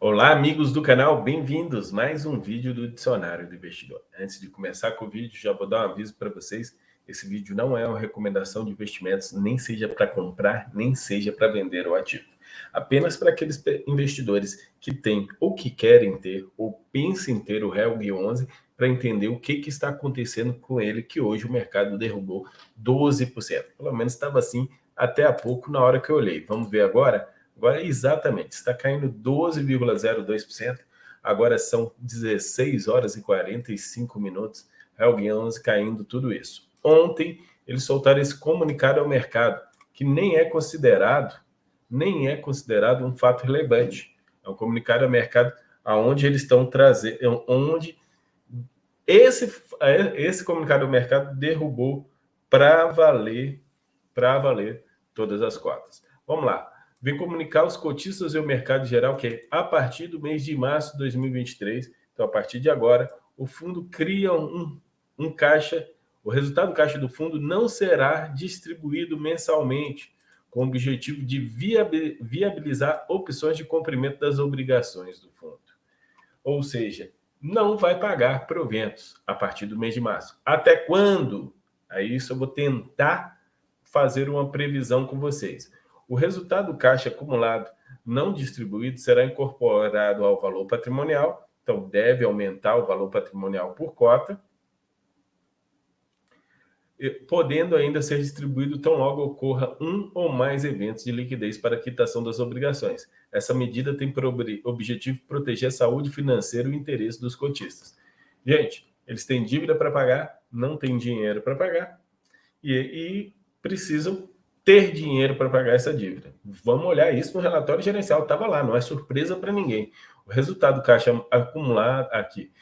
Olá, amigos do canal, bem-vindos! Mais um vídeo do Dicionário do Investidor. Antes de começar com o vídeo, já vou dar um aviso para vocês. Esse vídeo não é uma recomendação de investimentos, nem seja para comprar, nem seja para vender o ativo. Apenas para aqueles investidores que têm ou que querem ter ou pensem em ter o HELG 11 para entender o que está acontecendo com ele, que hoje o mercado derrubou 12%. Pelo menos estava assim até há pouco, na hora que eu olhei. Vamos ver agora? Agora, exatamente, está caindo 12,02%. Agora são 16 horas e 45 minutos. HELG 11 caindo tudo isso. Ontem, eles soltaram esse comunicado ao mercado, que nem é considerado um fato relevante. É um comunicado ao mercado aonde eles estão trazendo, onde esse comunicado ao mercado derrubou para valer todas as cotas. Vamos lá. Vem comunicar os cotistas e o mercado geral que a partir do mês de março de 2023, então a partir de agora, o fundo cria um caixa, o resultado do caixa do fundo não será distribuído mensalmente, com o objetivo de viabilizar opções de cumprimento das obrigações do fundo. Ou seja, não vai pagar proventos a partir do mês de março. Até quando? Aí isso eu vou tentar fazer uma previsão com vocês. O resultado do caixa acumulado não distribuído será incorporado ao valor patrimonial, então deve aumentar o valor patrimonial por cota, podendo ainda ser distribuído tão logo ocorra um ou mais eventos de liquidez para quitação das obrigações. Essa medida tem por objetivo proteger a saúde financeira e o interesse dos cotistas. Gente, eles têm dívida para pagar, não têm dinheiro para pagar e precisam ter dinheiro para pagar essa dívida. Vamos olhar isso no relatório gerencial, estava lá, não é surpresa para ninguém. O resultado do caixa acumulado aqui.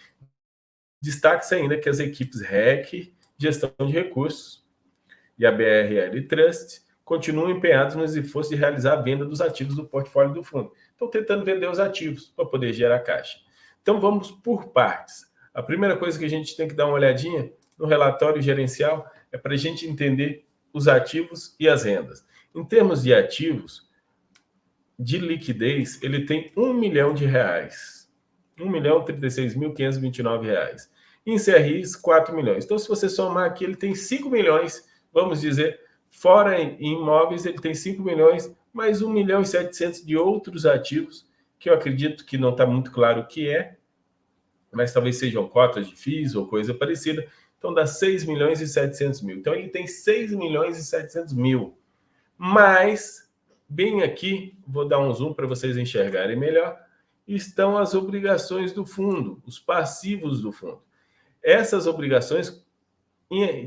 Destaque-se ainda que as equipes REC, Gestão de Recursos e a BRL Trust continuam empenhados nos esforços de realizar a venda dos ativos do portfólio do fundo. Estão tentando vender os ativos para poder gerar caixa. Então vamos por partes. A primeira coisa que a gente tem que dar uma olhadinha no relatório gerencial é para a gente entender os ativos e as rendas. Em termos de ativos, de liquidez, ele tem R$ 1 milhão. R$ 1.036.529. Em CRIs, 4 milhões. Então, se você somar aqui, ele tem 5 milhões, vamos dizer, fora em imóveis, ele tem 5 milhões, mais 1 milhão e 700 de outros ativos, que eu acredito que não está muito claro o que é, mas talvez sejam cotas de FIIs ou coisa parecida. Então, dá 6 milhões e 700 mil. Então, ele tem 6 milhões e 700 mil. Mas, bem aqui, vou dar um zoom para vocês enxergarem melhor, estão as obrigações do fundo, os passivos do fundo. Essas obrigações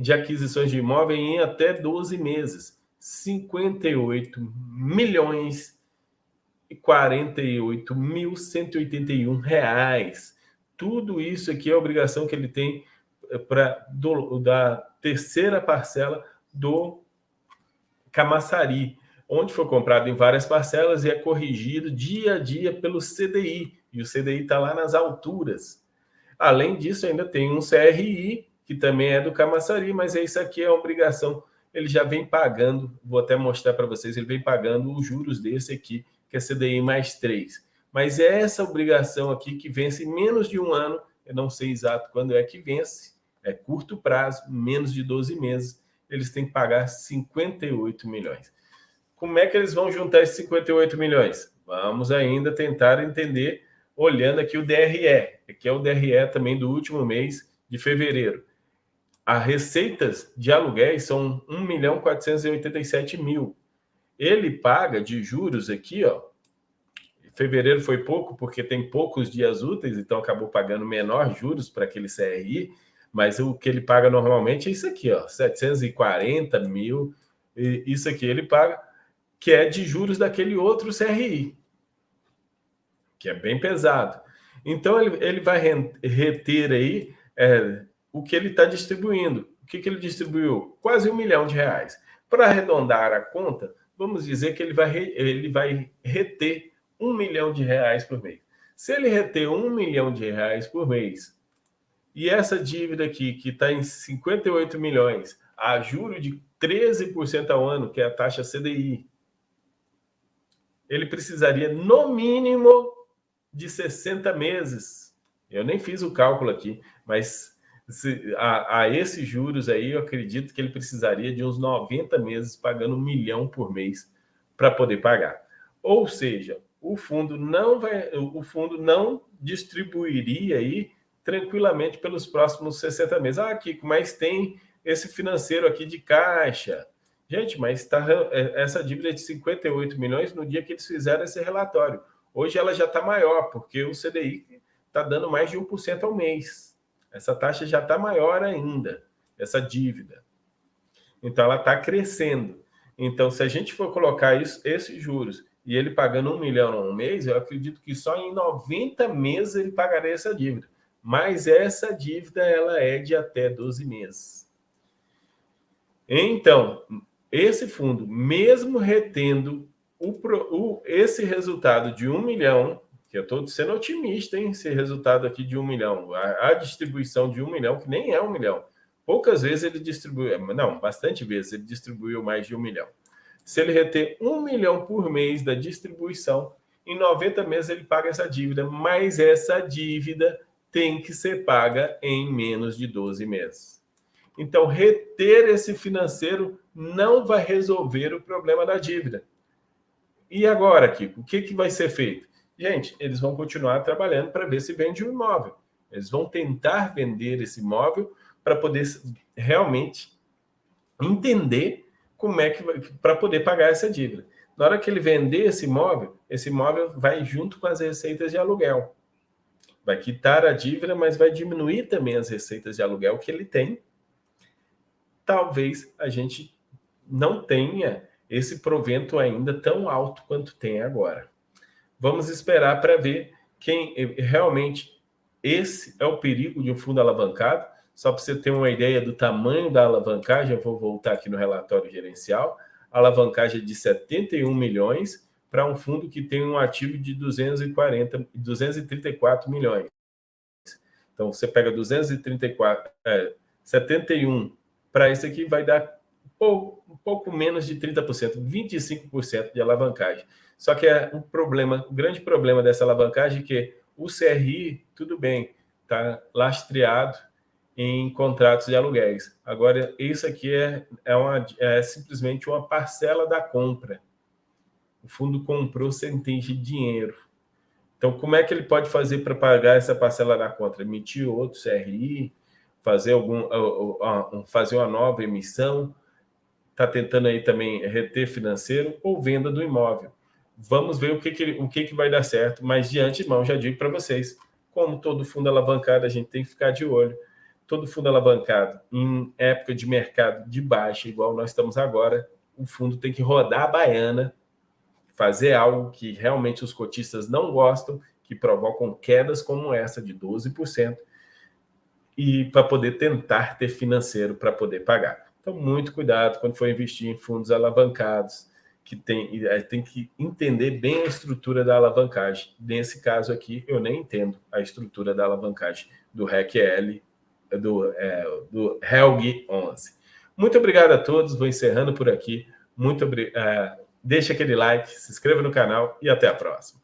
de aquisições de imóvel em até 12 meses, 58 milhões e 48.181 reais. Tudo isso aqui é a obrigação que ele tem da terceira parcela do Camaçari, onde foi comprado em várias parcelas e é corrigido dia a dia pelo CDI, e o CDI está lá nas alturas. Além disso, ainda tem um CRI, que também é do Camaçari, mas isso aqui é uma obrigação. Ele já vem pagando, vou até mostrar para vocês, ele vem pagando os juros desse aqui, que é CDI mais 3. Mas é essa obrigação aqui que vence em menos de um ano, eu não sei exato quando é que vence, é curto prazo, menos de 12 meses, eles têm que pagar 58 milhões. Como é que eles vão juntar esses 58 milhões? Vamos ainda tentar entender olhando aqui o DRE, que é o DRE também do último mês de fevereiro. As receitas de aluguéis são 1.487.000. Ele paga de juros aqui, ó. Fevereiro foi pouco porque tem poucos dias úteis, então acabou pagando menor juros para aquele CRI, mas o que ele paga normalmente é isso aqui, ó, 740 mil. Isso aqui ele paga, que é de juros daquele outro CRI, que é bem pesado. Então, ele vai reter aí o que ele está distribuindo. O que ele distribuiu? Quase R$ 1 milhão. Para arredondar a conta, vamos dizer que ele vai reter R$ 1 milhão por mês. Se ele reter R$ 1 milhão por mês, e essa dívida aqui, que está em 58 milhões, a juro de 13% ao ano, que é a taxa CDI, ele precisaria, no mínimo, de 60 meses. Eu nem fiz o cálculo aqui, mas a esses juros aí, eu acredito que ele precisaria de uns 90 meses pagando 1 milhão por mês para poder pagar. Ou seja, o fundo não distribuiria aí tranquilamente pelos próximos 60 meses. Ah, Kiko, mas tem esse financeiro aqui de caixa. Gente, mas essa dívida é de 58 milhões no dia que eles fizeram esse relatório. Hoje ela já está maior, porque o CDI está dando mais de 1% ao mês. Essa taxa já está maior ainda, essa dívida. Então, ela está crescendo. Então, se a gente for colocar esses juros e ele pagando 1 milhão no mês, eu acredito que só em 90 meses ele pagaria essa dívida. Mas essa dívida ela é de até 12 meses. Então, esse fundo, mesmo retendo esse resultado de 1 milhão, que eu estou sendo otimista, hein? Esse resultado aqui de 1 milhão, a distribuição de 1 milhão, que nem é 1 milhão. Poucas vezes ele distribuiu, não, bastante vezes ele distribuiu mais de 1 milhão. Se ele reter 1 milhão por mês da distribuição, em 90 meses ele paga essa dívida, mas essa dívida tem que ser paga em menos de 12 meses. Então, reter esse financeiro não vai resolver o problema da dívida. E agora, Kiko, o que vai ser feito? Gente, eles vão continuar trabalhando para ver se vende um imóvel. Eles vão tentar vender esse imóvel para poder realmente entender como é que para poder pagar essa dívida. Na hora que ele vender esse imóvel vai junto com as receitas de aluguel. Vai quitar a dívida, mas vai diminuir também as receitas de aluguel que ele tem. Talvez a gente não tenha esse provento ainda tão alto quanto tem agora. Vamos esperar para ver quem realmente esse é o perigo de um fundo alavancado. Só para você ter uma ideia do tamanho da alavancagem, eu vou voltar aqui no relatório gerencial. A alavancagem é de 71 milhões para um fundo que tem um ativo de 234 milhões. Então, você pega 71 para isso aqui vai dar um pouco menos de 30%, 25% de alavancagem. Só que o grande problema dessa alavancagem é que o CRI, tudo bem, está lastreado em contratos de aluguéis. Agora, isso aqui é simplesmente uma parcela da compra. O fundo comprou sem ter dinheiro. Então, como é que ele pode fazer para pagar essa parcela da conta? Emitir outro CRI, fazer uma nova emissão, está tentando aí também reter financeiro ou venda do imóvel. Vamos ver o que vai dar certo, mas de antemão já digo para vocês, como todo fundo alavancado, a gente tem que ficar de olho. Todo fundo alavancado, em época de mercado de baixa, igual nós estamos agora, o fundo tem que rodar a baiana, fazer algo que realmente os cotistas não gostam, que provocam quedas como essa de 12%, e para poder tentar ter financeiro para poder pagar. Então, muito cuidado quando for investir em fundos alavancados, que tem que entender bem a estrutura da alavancagem. Nesse caso aqui, eu nem entendo a estrutura da alavancagem do REC-L, do HELG 11. Muito obrigado a todos, vou encerrando por aqui. Muito obrigado. Deixa aquele like, se inscreva no canal e até a próxima.